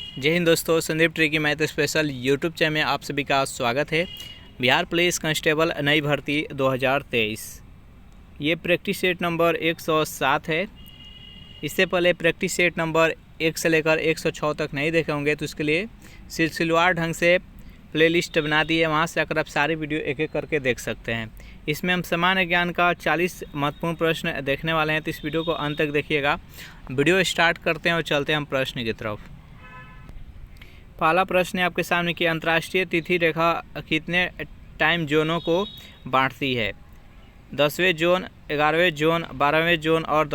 जय हिंद दोस्तों, Sandeep tricky math special YouTube channel में आप सभी का स्वागत है। बिहार पुलिस कांस्टेबल नई भर्ती 2023 ये प्रैक्टिस सेट नंबर 107 है। इससे पहले प्रैक्टिस सेट नंबर 1 से लेकर 106 तक नहीं देखे होंगे तो उसके लिए सिलसिलेवार ढंग से प्लेलिस्ट बना दी है, वहाँ से आकर आप सारे वीडियो एक एक करके देख सकते हैं। इसमें हम सामान्य ज्ञान का 40 महत्वपूर्ण प्रश्न देखने वाले हैं, तो इस वीडियो को अंत तक देखिएगा। वीडियो स्टार्ट करते हैं और चलते हैं हम प्रश्न की तरफ। पहला प्रश्न है आपके सामने कि अंतर्राष्ट्रीय तिथि रेखा कितने टाइम जोनों को बांटती है? 10वें जोन, 11वें जोन, 12वें जोन और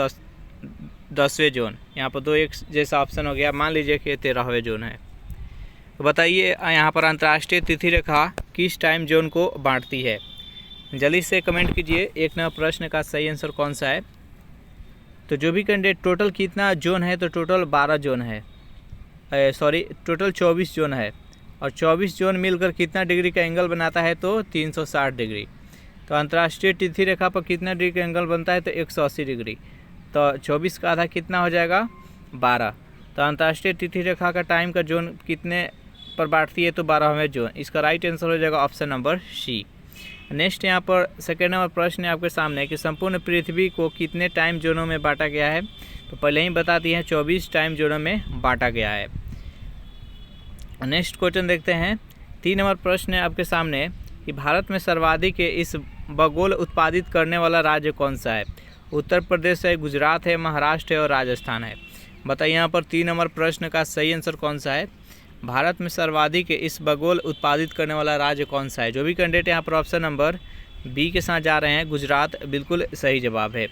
10वें जोन। यहाँ पर दो एक जैसा ऑप्शन हो गया। मान लीजिए कि 13वें जोन है, तो बताइए यहाँ पर अंतर्राष्ट्रीय तिथि रेखा किस टाइम जोन को बांटती है? जल्दी से कमेंट कीजिए एक नया प्रश्न का सही आंसर कौन सा है। तो जो भी कैंडिडेट टोटल कितना जोन है, तो टोटल 12 जोन है, टोटल 24 जोन है, और 24 जोन मिलकर कितना डिग्री का एंगल बनाता है? तो 360 डिग्री। तो अंतर्राष्ट्रीय तिथि रेखा पर कितना डिग्री का एंगल बनता है? तो 180 डिग्री। तो 24 का आधा कितना हो जाएगा? 12। तो अंतर्राष्ट्रीय तिथि रेखा का टाइम का जोन कितने पर बांटती है? तो 12वें जोन। इसका राइट आंसर हो जाएगा ऑप्शन नंबर सी। नेक्स्ट यहाँ पर सेकेंड नंबर प्रश्न है आपके सामने कि संपूर्ण पृथ्वी को कितने टाइम जोनों में बांटा गया है? तो पहले ही बता दिए हैं, 24 टाइम जोनों में बांटा गया है। नेक्स्ट क्वेश्चन देखते हैं। 3 नंबर प्रश्न है आपके सामने कि भारत में सर्वाधिक इस बगोल उत्पादित करने वाला राज्य कौन सा है? उत्तर प्रदेश है, गुजरात है, महाराष्ट्र है और राजस्थान है। बताइए यहाँ पर 3 नंबर प्रश्न का सही आंसर कौन सा है? भारत में सर्वाधिक इस बगोल उत्पादित करने वाला राज्य कौन सा है? जो भी कैंडिडेट यहाँ पर ऑप्शन नंबर बी के साथ जा रहे हैं, गुजरात, बिल्कुल सही जवाब है।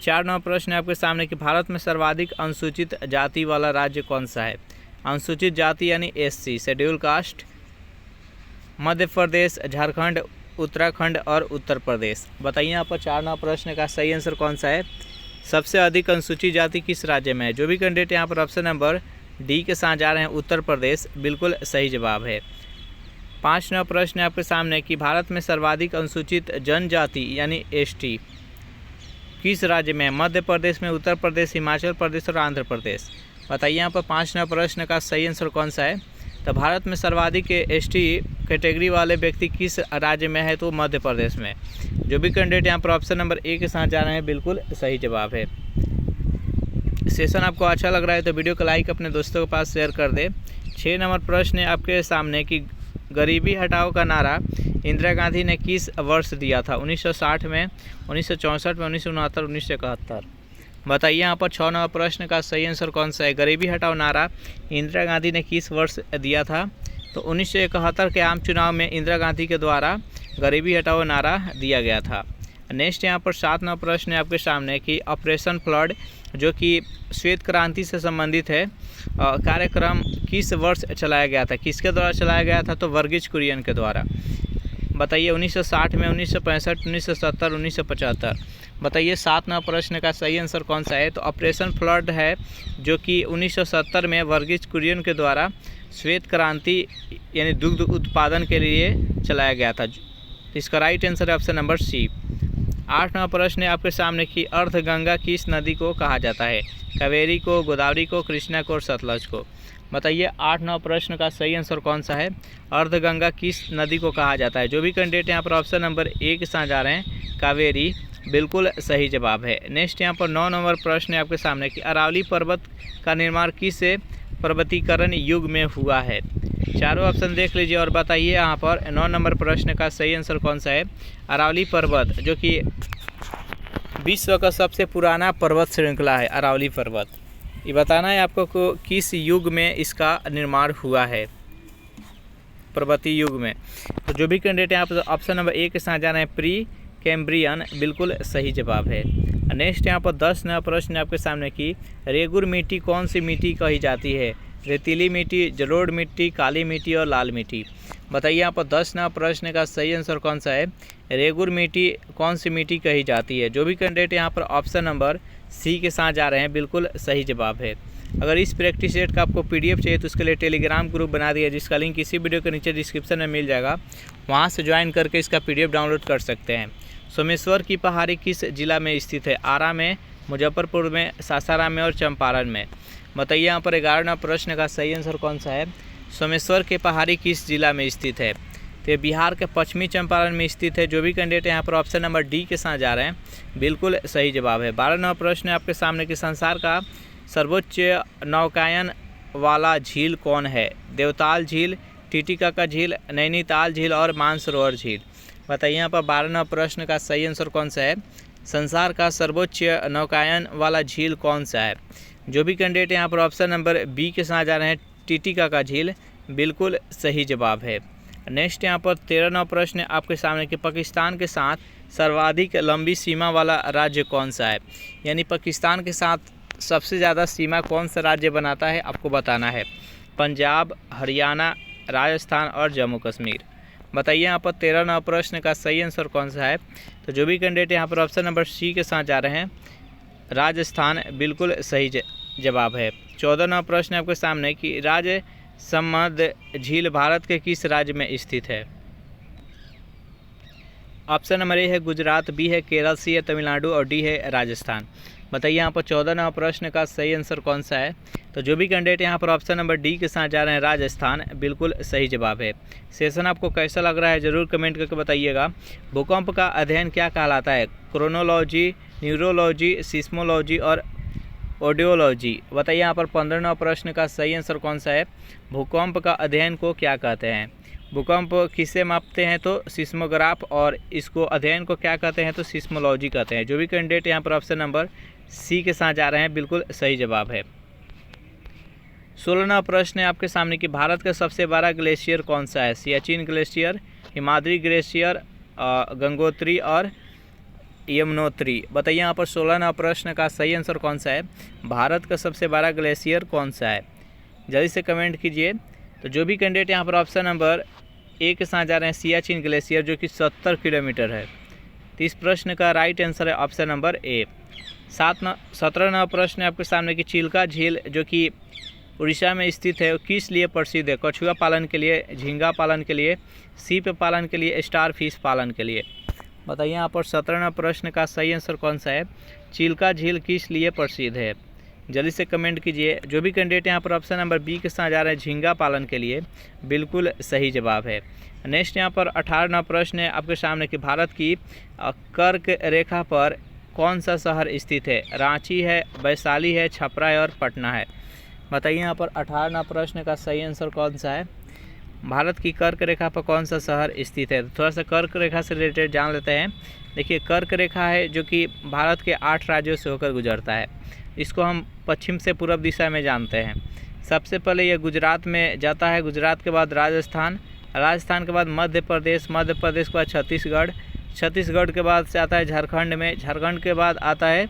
4 नंबर प्रश्न है आपके सामने कि भारत में सर्वाधिक अनुसूचित जाति वाला राज्य कौन सा है? अनुसूचित जाति यानी SC, schedule caste. Madhya Pradesh, Jharkhand, Uttarakhand और उत्तर प्रदेश। बताइए यहाँ पर 4 नंबर प्रश्न का सही आंसर कौन सा है? सबसे अधिक अनुसूचित जाति किस राज्य में है? जो भी कैंडिडेट यहाँ पर ऑप्शन नंबर डी के साथ जा रहे हैं, उत्तर प्रदेश, बिल्कुल सही जवाब है। 5 नंबर प्रश्न है आपके सामने कि भारत में सर्वाधिक अनुसूचित जनजाति यानी ST किस राज्य में है? मध्य प्रदेश में, उत्तर प्रदेश, हिमाचल प्रदेश और आंध्र प्रदेश। बताइए यहाँ पर 5 नंबर प्रश्न का सही आंसर कौन सा है? तो भारत में सर्वाधिक ST कैटेगरी वाले व्यक्ति किस राज्य में है? तो मध्य प्रदेश में। जो भी कैंडिडेट यहाँ पर ऑप्शन नंबर ए के साथ जा रहे हैं, बिल्कुल सही जवाब है। सेशन आपको अच्छा लग रहा है तो वीडियो को लाइक अपने दोस्तों के पास शेयर कर दे। 6 नंबर प्रश्न है आपके सामने कि गरीबी हटाओ का नारा इंदिरा गांधी ने किस वर्ष दिया था? 1960 में, 1964 में, 1969, 1971। बताइए यहाँ पर 6 नंबर प्रश्न का सही आंसर कौन सा है? गरीबी हटाओ नारा इंदिरा गांधी ने किस वर्ष दिया था? तो 1971 के आम चुनाव में इंदिरा गांधी के द्वारा गरीबी हटाओ नारा दिया गया था। नेक्स्ट यहाँ पर 7 नंबर प्रश्न है आपके सामने कि ऑपरेशन फ्लड जो कि श्वेत क्रांति से संबंधित है, कार्यक्रम किस वर्ष चलाया गया था? किसके द्वारा चलाया गया था? तो वर्गीज कुरियन के द्वारा। बताइए 1960 में, 1965, 1970, 1975। बताइए 7 नंबर प्रश्न का सही आंसर कौन सा है? तो ऑपरेशन फ्लड है जो कि 1970 में वर्गीज कुरियन के द्वारा श्वेत क्रांति यानी दुग्ध उत्पादन के लिए चलाया गया था। इसका राइट आंसर है ऑप्शन नंबर सी। 8 नंबर प्रश्न है आपके सामने कि अर्धगंगा किस नदी को कहा जाता है? कावेरी को, गोदावरी को, कृष्णा को और सतलज को। बताइए 8 नंबर प्रश्न का सही आंसर कौन सा है? अर्धगंगा किस नदी को कहा जाता है? जो भी कैंडिडेट यहाँ पर ऑप्शन नंबर ए के साथ जा रहे हैं, कावेरी, बिल्कुल सही जवाब है। नेक्स्ट यहाँ पर 9 नंबर प्रश्न है आपके सामने कि अरावली पर्वत का निर्माण किस पर्वतीकरण युग में हुआ है? चारों ऑप्शन देख लीजिए और बताइए यहाँ पर 9 नंबर प्रश्न का सही आंसर कौन सा है? अरावली पर्वत जो कि विश्व का सबसे पुराना पर्वत श्रृंखला है, अरावली पर्वत। ये बताना है आपको को किस युग में इसका निर्माण हुआ है, पर्वतीय युग में। तो जो भी कैंडिडेट यहाँ पर ऑप्शन नंबर ए के साथ जाना है, प्री कैम्ब्रियन, बिल्कुल सही जवाब है। नेक्स्ट यहाँ पर 10 नंबर प्रश्न आपके सामने की रेगुर मिट्टी कौन सी मिट्टी कही जाती है? रेतीली मिट्टी, जलोढ़ मिट्टी, काली मिट्टी और लाल मिट्टी। बताइए यहाँ पर 10 नंबर प्रश्न का सही आंसर कौन सा है? रेगुर मिट्टी कौन सी मिट्टी कही जाती है? जो भी कैंडिडेट यहाँ पर ऑप्शन नंबर सी के साथ जा रहे हैं, बिल्कुल सही जवाब है। अगर इस प्रैक्टिस सेट का आपको PDF चाहिए तो उसके लिए टेलीग्राम ग्रुप बना दिया, जिसका लिंक इसी वीडियो के नीचे डिस्क्रिप्शन में मिल जाएगा। वहाँ से ज्वाइन करके इसका PDF डाउनलोड कर सकते हैं। सोमेश्वर की पहाड़ी किस जिला में स्थित है? आरा में, मुजफ्फरपुर में, सासाराम में और चंपारण में। बताइए यहाँ पर 11वां प्रश्न का सही आंसर कौन सा है। सोमेश्वर के पहाड़ी किस जिला में स्थित है। तो ये बिहार के पश्चिमी चंपारण में स्थित है। जो भी कैंडिडेट यहाँ पर ऑप्शन नंबर डी के साथ जा रहे हैं बिल्कुल सही जवाब है। 12वां प्रश्न है आपके सामने कि संसार का सर्वोच्च नौकायन वाला झील कौन है। देवताल झील, टिटिकाका झील, नैनीताल झील और मानसरोवर झील। बताइए यहाँ पर 12वां प्रश्न का सही आंसर कौन सा है। संसार का सर्वोच्च नौकायन वाला झील कौन सा है। जो भी कैंडिडेट यहाँ पर ऑप्शन नंबर बी के साथ जा रहे हैं टिटिकाका झील बिल्कुल सही जवाब है। नेक्स्ट यहाँ पर 13वां प्रश्न आपके सामने कि पाकिस्तान के साथ सर्वाधिक लंबी सीमा वाला राज्य कौन सा है। यानी पाकिस्तान के साथ सबसे ज़्यादा सीमा कौन सा राज्य बनाता है आपको बताना है। पंजाब, हरियाणा, राजस्थान और जम्मू कश्मीर। बताइए यहाँ पर 13वां प्रश्न का सही आंसर कौन सा है। तो जो भी कैंडिडेट यहाँ पर ऑप्शन नंबर सी के साथ जा रहे हैं राजस्थान बिल्कुल सही जवाब है। 14वां प्रश्न आपके सामने कि राज्य समद झील भारत के किस राज्य में स्थित है। ऑप्शन नंबर ए है गुजरात, बी है केरल, सी है तमिलनाडु और डी है राजस्थान। बताइए यहाँ पर 14वां प्रश्न का सही आंसर कौन सा है। तो जो भी कैंडिडेट यहाँ पर ऑप्शन नंबर डी के साथ जा रहे हैं राजस्थान बिल्कुल सही जवाब है। सेशन आपको कैसा लग रहा है ज़रूर कमेंट करके बताइएगा। भूकंप का अध्ययन क्या कहलाता है। क्रोनोलॉजी, न्यूरोलॉजी, सिस्मोलॉजी और ऑडियोलॉजी। बताइए यहाँ पर 15वां प्रश्न का सही आंसर कौन सा है। भूकंप का अध्ययन को क्या कहते हैं। भूकंप किसे मापते हैं तो सिस्मोग्राफ, और इसको अध्ययन को क्या कहते हैं तो सिस्मोलॉजी कहते हैं। जो भी कैंडिडेट यहाँ पर ऑप्शन नंबर सी के साथ जा रहे हैं बिल्कुल सही जवाब है। 16वां प्रश्न है आपके सामने कि भारत का सबसे बड़ा ग्लेशियर कौन सा है। सियाचिन ग्लेशियर, हिमाद्री ग्लेशियर, गंगोत्री और यमुनोत्री। बताइए यहाँ पर 16वां प्रश्न का सही आंसर कौन सा है। भारत का सबसे बड़ा ग्लेशियर कौन सा है जल्दी से कमेंट कीजिए। तो जो भी कैंडिडेट यहाँ पर ऑप्शन नंबर ए के साथ जा रहे हैं सियाचिन ग्लेशियर जो कि 70 किलोमीटर है। तो इस प्रश्न का राइट आंसर है ऑप्शन नंबर ए। 17वां प्रश्न है आपके सामने कि चिल्का झील जो कि उड़ीसा में स्थित है किस लिए प्रसिद्ध है। कछुआ पालन के लिए, झींगा पालन के लिए, सीप पालन के लिए, स्टार फिश पालन के लिए। बताइए यहाँ पर 17वां प्रश्न का सही आंसर कौन सा है। चिल्का झील किस लिए प्रसिद्ध है जल्दी से कमेंट कीजिए। जो भी कैंडिडेट यहाँ पर ऑप्शन नंबर बी के साथ जा रहे हैं झींगा पालन के लिए बिल्कुल सही जवाब है। नेक्स्ट यहाँ पर 18वां प्रश्न है आपके सामने कि भारत की कर्क रेखा पर कौन सा शहर स्थित है। रांची है, वैशाली है, छपरा है और पटना है। बताइए यहाँ पर 18वां प्रश्न का सही आंसर कौन सा है। भारत की कर्क रेखा पर कौन सा शहर स्थित है। थोड़ा सा कर्क रेखा से रिलेटेड जान लेते हैं। देखिए कर्क रेखा है जो कि भारत के 8 राज्यों से होकर गुजरता है। इसको हम पश्चिम से पूर्व दिशा में जानते हैं। सबसे पहले ये गुजरात में जाता है, गुजरात के बाद राजस्थान, राजस्थान के बाद मध्य प्रदेश, मध्य प्रदेश के बाद छत्तीसगढ़, छत्तीसगढ़ के बाद से आता है झारखंड में, झारखंड के बाद आता है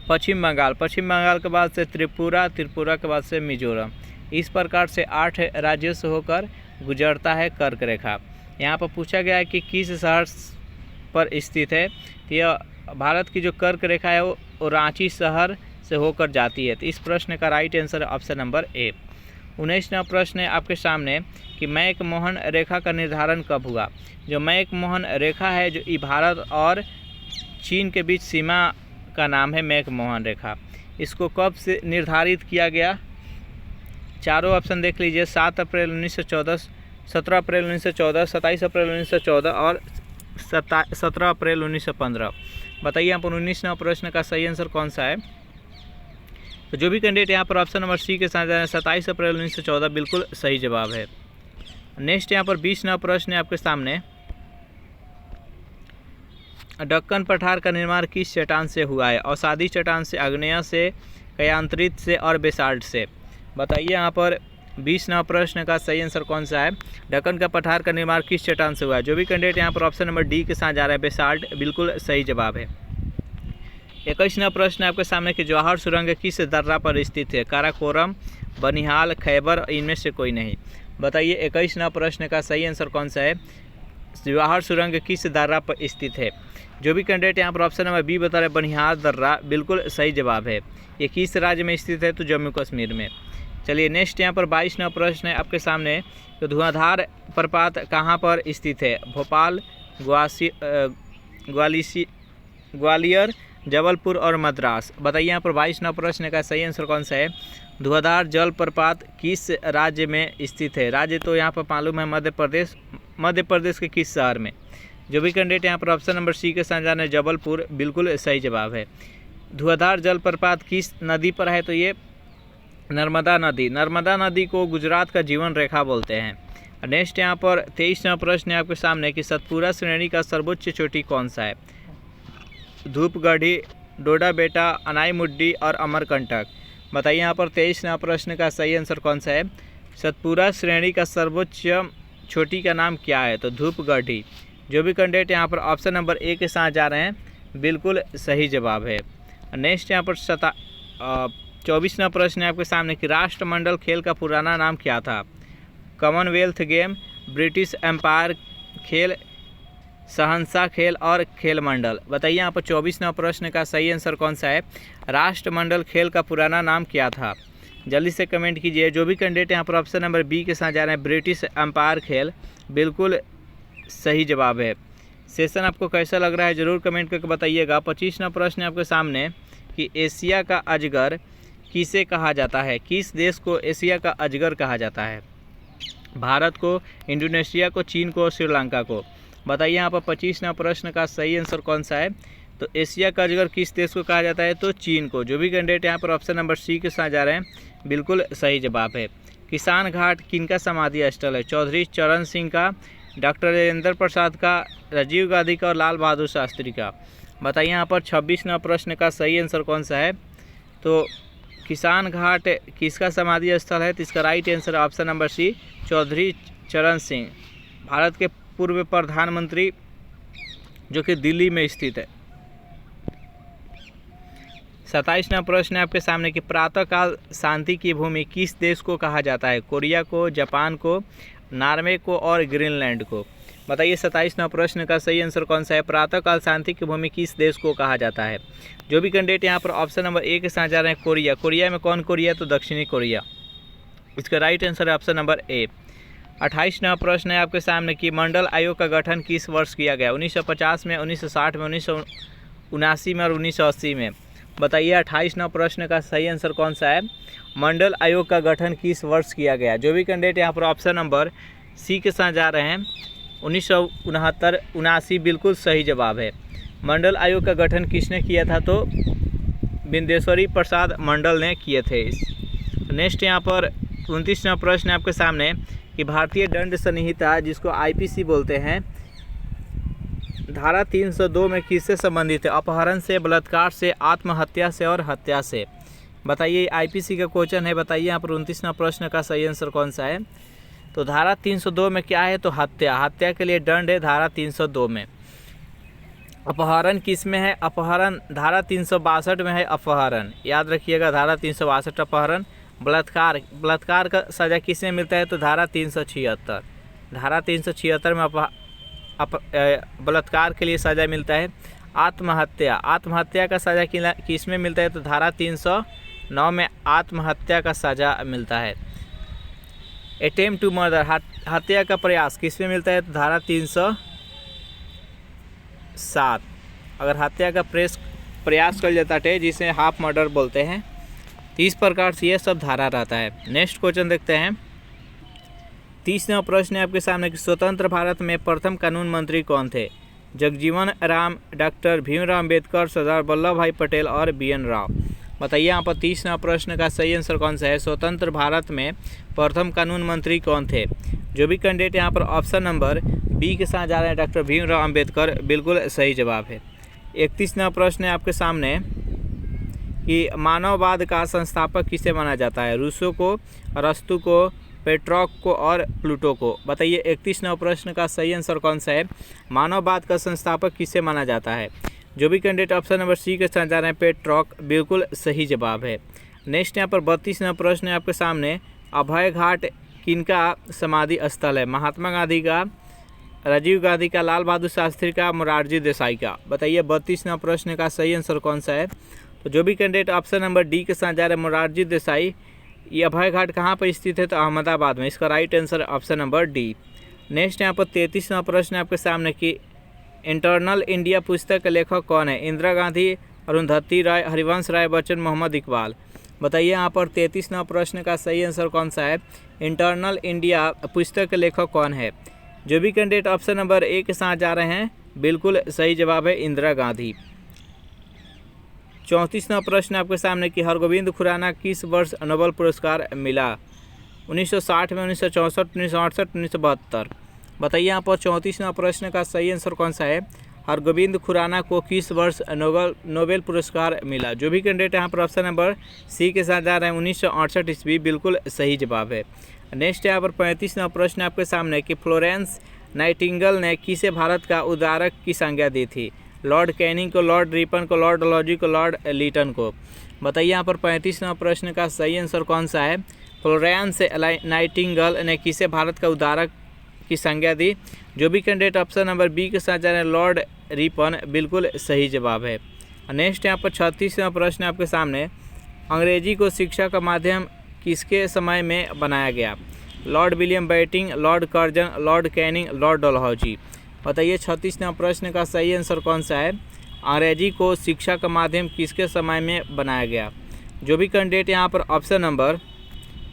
पश्चिम बंगाल, पश्चिम बंगाल के बाद से त्रिपुरा, त्रिपुरा के बाद से मिजोरम। इस प्रकार से 8 राज्यों से होकर गुजरता है कर्क रेखा। यहाँ पर पूछा गया है कि किस शहर पर स्थित है। तो यह भारत की जो कर्क रेखा है वो रांची शहर से होकर जाती है। तो इस प्रश्न का राइट आंसर है ऑप्शन नंबर ए। 19वां प्रश्न है आपके सामने कि मैक मोहन रेखा का निर्धारण कब हुआ। जो मैक मोहन रेखा है जो भारत और चीन के बीच सीमा का नाम है मैक मोहन रेखा। इसको कब से निर्धारित किया गया। चारों ऑप्शन देख लीजिए। 7 अप्रैल 1914, 17 अप्रैल 1914, 27 अप्रैल 1914 और 17 अप्रैल 1915। बताइए यहाँ पर 19वां प्रश्न का सही आंसर कौन सा है। तो जो भी कैंडिडेट यहाँ पर ऑप्शन नंबर सी के साथ 27 अप्रैल 1914 बिल्कुल सही जवाब है। नेक्स्ट यहाँ पर 20वां प्रश्न है आपके सामने। दक्कन पठार का निर्माण किस चट्टान से हुआ है। अवसादी चट्टान से, आग्नेय से, कयांत्रित से और बेसाल्ट से। बताइए यहाँ पर 20वां प्रश्न का सही आंसर कौन सा है। दक्कन का पठार का निर्माण किस चट्टान से हुआ है। जो भी कैंडिडेट यहाँ पर ऑप्शन नंबर डी के साथ जा रहा है बेसाल्ट बिल्कुल सही जवाब है। 21वां प्रश्न आपके सामने कि जवाहर सुरंग किस दर्रा पर स्थित है। काराकोरम, बनिहाल, खैबर, इनमें से कोई नहीं। बताइए 21वां प्रश्न का सही आंसर कौन सा है। जवाहर सुरंग किस दर्रा पर स्थित है। जो भी कैंडिडेट यहाँ पर ऑप्शन नंबर बी बता रहे बनिहाल दर्रा बिल्कुल सही जवाब है। ये किस राज्य में स्थित है तो जम्मू कश्मीर में। चलिए नेक्स्ट यहाँ पर 22वां प्रश्न है आपके सामने। तो धुआंधार प्रपात कहाँ पर स्थित है। भोपाल, ग्वालियर, जबलपुर और मद्रास। बताइए यहाँ पर 22वां प्रश्न का सही आंसर कौन सा है। धुआंधार जलप्रपात किस राज्य में स्थित है। राज्य तो यहाँ पर मालूम है मध्य प्रदेश के किस शहर में। जो भी कैंडिडेट यहाँ पर ऑप्शन नंबर सी के साथ जाना है जबलपुर, बिल्कुल सही जवाब है। धुआंधार जलप्रपात किस नदी पर है, तो ये नर्मदा नदी। नर्मदा नदी को गुजरात का जीवन रेखा बोलते हैं। नेक्स्ट यहाँ पर 23वां प्रश्न है आपके सामने कि सतपुरा श्रेणी का सर्वोच्च चोटी कौन सा है। धूपगढ़ी, डोडा बेटा, अनाईमुड्डी और अमरकंटक। बताइए यहाँ पर 23वां प्रश्न का सही आंसर कौन सा है। सतपुरा श्रेणी का सर्वोच्च चोटी का नाम क्या है, तो धूपगढ़ी। जो भी कैंडिडेट यहाँ पर ऑप्शन नंबर ए के साथ जा रहे हैं, बिल्कुल सही जवाब है। नेक्स्ट यहाँ पर 24वां प्रश्न है आपके सामने कि राष्ट्रमंडल खेल का पुराना नाम क्या था। कॉमनवेल्थ गेम, ब्रिटिश एम्पायर खेल, शहंशाह खेल और खेल मंडल। बताइए यहाँ पर 24वां प्रश्न का सही आंसर कौन सा है। राष्ट्रमंडल खेल का पुराना नाम क्या था, जल्दी से कमेंट कीजिए। जो भी कैंडिडेट यहाँ पर ऑप्शन नंबर बी के साथ जा रहे हैं, ब्रिटिश एम्पायर खेल, बिल्कुल सही जवाब है। सेशन आपको कैसा लग रहा है ज़रूर कमेंट करके बताइएगा। 25वां प्रश्न है आपके सामने कि एशिया का अजगर किसे कहा जाता है। किस देश को एशिया का अजगर कहा जाता है। भारत को, इंडोनेशिया को, चीन को, श्रीलंका को। बताइए यहाँ पर 25वां प्रश्न का सही आंसर कौन सा है। तो एशिया का अजगर किस देश को कहा जाता है, तो चीन को। जो भी कैंडिडेट यहाँ पर ऑप्शन नंबर सी के साथ जा रहे हैं, बिल्कुल सही जवाब है। किसान घाट किनका समाधि स्थल है। चौधरी चरण सिंह का, डॉक्टर राजेंद्र प्रसाद का, राजीव गांधी का और लाल बहादुर शास्त्री का। बताइए यहाँ पर 26वां प्रश्न का सही आंसर कौन सा है। तो किसान घाट किसका समाधि स्थल है, तो इसका राइट आंसर है ऑप्शन नंबर सी, चौधरी चरण सिंह, भारत के पूर्व प्रधानमंत्री, जो कि दिल्ली में स्थित है। 27वां प्रश्न है आपके सामने कि प्रातःकाल शांति की भूमि किस देश को कहा जाता है। कोरिया को, जापान को, नॉर्वे को और ग्रीनलैंड को। बताइए 27वां प्रश्न का सही आंसर कौन सा है। प्रातःकाल शांति की भूमि किस देश को कहा जाता है। जो भी कैंडिडेट यहाँ पर ऑप्शन नंबर ए के साथ जा रहे हैं, कोरिया। कोरिया में कौन कोरिया, तो दक्षिणी कोरिया। इसका राइट आंसर है ऑप्शन नंबर ए। 28वां प्रश्न है आपके सामने कि मंडल आयोग का गठन किस वर्ष किया गया। 1950 में, 1960 में, 1979 में और 1980 में। बताइए 28वां प्रश्न का सही आंसर कौन सा है। मंडल आयोग का गठन किस वर्ष किया गया। जो भी कैंडिडेट यहाँ पर ऑप्शन नंबर सी के साथ जा रहे हैं, 1969, 79, बिल्कुल सही जवाब है। मंडल आयोग का गठन किसने किया था, तो बिंदेश्वरी प्रसाद मंडल ने किए थे। नेक्स्ट यहाँ पर 29वां प्रश्न है आपके सामने कि भारतीय दंड संहिता, जिसको आईपीसी बोलते हैं, धारा 302 में किससे संबंधित है। अपहरण से, बलात्कार से, आत्महत्या से और हत्या से। बताइए आईपीसी का क्वेश्चन है। बताइए यहाँ पर 29वां प्रश्न का सही आंसर कौन सा है। तो धारा 302 में क्या है, तो हत्या। हत्या के लिए दंड है धारा 302 में। अपहरण किस में है, अपहरण धारा 362 में है अपहरण, याद रखिएगा धारा 362 अपहरण। बलात्कार का सज़ा किस में मिलता है, तो धारा 376। धारा 376 में बलात्कार के लिए सज़ा मिलता है। आत्महत्या का सज़ा किस में मिलता है, तो धारा 309 में आत्महत्या का सज़ा मिलता है। अटेम्प्ट टू मर्डर, हत्या का प्रयास किस में मिलता है, तो धारा 307। अगर हत्या का प्रयास कर जाता है, जिसे हाफ मर्डर बोलते हैं। इस प्रकार से ये सब धारा रहता है। नेक्स्ट क्वेश्चन देखते हैं। 30वां प्रश्न है आपके सामने कि स्वतंत्र भारत में प्रथम कानून मंत्री कौन थे। जगजीवन राम, डॉक्टर भीमराव अम्बेडकर, सरदार वल्लभ भाई पटेल और BN राव। बताइए यहाँ पर 30वां प्रश्न का सही आंसर कौन सा है। स्वतंत्र भारत में प्रथम कानून मंत्री कौन थे। जो भी कैंडिडेट यहाँ पर ऑप्शन नंबर बी के साथ जा रहे हैं, डॉक्टर भीमराव अम्बेडकर, बिल्कुल सही जवाब है। 31वां प्रश्न है आपके सामने कि मानववाद का संस्थापक किसे माना जाता है। रूसो को, अरस्तु को, पेट्रॉक को और प्लूटो को। बताइए 31वां प्रश्न का सही आंसर कौन सा है। मानववाद का संस्थापक किसे माना जाता है। जो भी कैंडिडेट ऑप्शन नंबर सी के साथ जा रहे हैं, पेट्रॉक, बिल्कुल सही जवाब है। नेक्स्ट यहाँ पर 32वां प्रश्न है आपके सामने, अभय घाट किनका समाधि स्थल है। महात्मा गांधी का, राजीव गांधी का, लाल बहादुर शास्त्री का, मोरारजी देसाई का। बताइए 32वां प्रश्न का सही आंसर कौन सा है। तो जो भी कैंडिडेट ऑप्शन नंबर डी के साथ जा रहे हैं, मोरारजी देसाई, ये अभय घाट कहाँ पर स्थित है, तो अहमदाबाद में। इसका right answer option number D. Next यहाँ पर 33वां प्रश्न है आपके सामने कि इंटरनल इंडिया पुस्तक के लेखक कौन है। इंदिरा गांधी, अरुंधति राय, हरिवंश राय बच्चन, मोहम्मद इकबाल। बताइए यहाँ पर 33वां प्रश्न का सही आंसर कौन सा है। इंटरनल इंडिया पुस्तक के लेखक कौन है। जो भी कैंडिडेट ऑप्शन नंबर ए के साथ जा रहे हैं बिल्कुल सही जवाब है इंदिरा गांधी। 34वां प्रश्न आपके सामने कि हरगोविंद खुराना किस वर्ष नोबेल पुरस्कार मिला। 1960 में, 1964, 1968, 1972। बताइए यहाँ पर 34वां प्रश्न का सही आंसर कौन सा है। हरगोविंद खुराना को किस वर्ष नोबेल पुरस्कार मिला। जो भी कैंडिडेट यहाँ पर ऑप्शन नंबर सी के साथ जा रहे हैं 1968 ईस्वी बिल्कुल सही जवाब है। नेक्स्ट यहाँ पर 35वां प्रश्न आपके सामने कि फ्लोरेंस नाइटिंगेल ने किसे भारत का उद्धारक की संज्ञा दी थी। लॉर्ड कैनिंग को, लॉर्ड रिपन को, लॉर्ड डलहौजी को, लॉर्ड लीटन को। बताइए यहाँ पर 35वां प्रश्न का सही आंसर कौन सा है। फ्लोरेंस नाइटिंगेल ने किसे भारत का उद्धारक की संज्ञा दी। जो भी कैंडिडेट ऑप्शन नंबर बी के साथ जा रहे हैं लॉर्ड रिपन बिल्कुल सही जवाब है। नेक्स्ट यहाँ पर 36वां प्रश्न आपके सामने अंग्रेजी को शिक्षा का माध्यम किसके समय में बनाया गया। Lord William Bentinck, Lord Curzon, Lord Canning, Lord Dalhousie. बताइए 36वां प्रश्न का सही आंसर कौन सा है। अंग्रेजी को शिक्षा का माध्यम किसके समय में बनाया गया। जो भी कैंडिडेट यहाँ पर ऑप्शन नंबर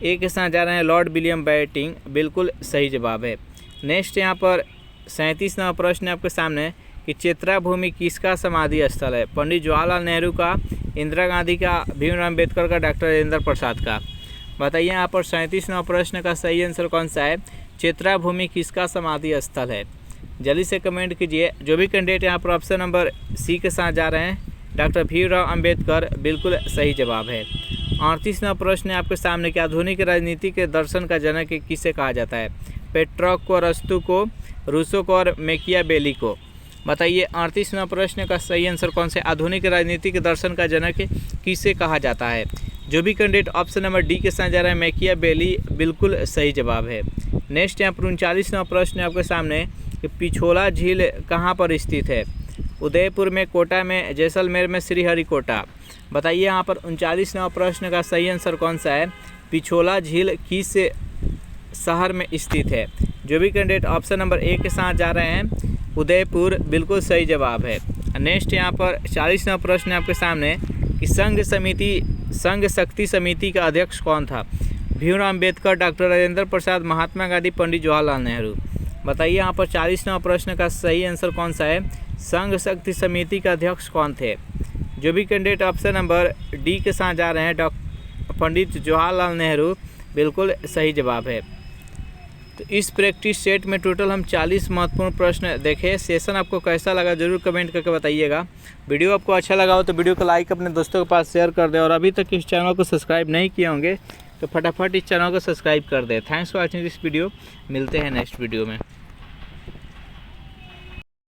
ए के साथ जा रहे हैं लॉर्ड विलियम बेंटिंक बिल्कुल सही जवाब है। नेक्स्ट यहाँ पर 37वां प्रश्न आपके सामने कि चेत्रा भूमि किसका समाधि स्थल है। पंडित जवाहरलाल नेहरू का, इंदिरा गांधी का, भीमराव अम्बेडकर का, डॉक्टर राजेंद्र प्रसाद का। बताइए यहाँ पर 37वां प्रश्न का सही आंसर कौन सा है। चेत्रा भूमि किसका समाधि स्थल है। जल्दी से कमेंट कीजिए। जो भी कैंडिडेट यहाँ पर ऑप्शन नंबर सी के साथ जा रहे हैं डॉक्टर भीमराव अम्बेडकर बिल्कुल सही जवाब है। 38वां प्रश्न है आपके सामने कि आधुनिक राजनीति के दर्शन का जनक किसे कहा जाता है। पेट्रोक को, अरस्तु को, रूसो को और मैकियावेली को। बताइए 38वां प्रश्न का सही आंसर कौन से। आधुनिक राजनीति के दर्शन का जनक किसे कहा जाता है। जो भी कैंडिडेट ऑप्शन नंबर डी के साथ जा रहा है मैकियावेली बिल्कुल सही जवाब है। नेक्स्ट यहाँ पर 39वां प्रश्न आपके सामने कि पिछोला झील कहाँ पर स्थित है। उदयपुर में, कोटा में, जैसलमेर में, श्रीहरिकोटा। बताइए यहाँ पर 39वां प्रश्न का सही आंसर कौन सा है। पिछोला झील किस शहर में स्थित है। जो भी कैंडिडेट ऑप्शन नंबर ए के साथ जा रहे हैं उदयपुर बिल्कुल सही जवाब है। नेक्स्ट यहाँ पर 40वां प्रश्न आपके सामने कि संघ शक्ति समिति का अध्यक्ष कौन था। भीमराव अम्बेडकर, डॉक्टर राजेंद्र प्रसाद, महात्मा गांधी, पंडित जवाहरलाल नेहरू। बताइए यहाँ पर 40वां प्रश्न का सही आंसर कौन सा है। संघ शक्ति समिति का अध्यक्ष कौन थे। जो भी कैंडिडेट ऑप्शन नंबर डी के साथ जा रहे हैं पंडित जवाहरलाल नेहरू बिल्कुल सही जवाब है। तो इस प्रैक्टिस सेट में टोटल हम 40 महत्वपूर्ण प्रश्न देखे। सेशन आपको कैसा लगा जरूर कमेंट करके बताइएगा। वीडियो आपको अच्छा लगा हो तो वीडियो को लाइक अपने दोस्तों के पास शेयर कर दें और अभी तक इस चैनल को सब्सक्राइब नहीं किए होंगे तो फटाफट इस चैनल को सब्सक्राइब कर दें। Thanks for watching this video. मिलते हैं नेक्स्ट वीडियो में।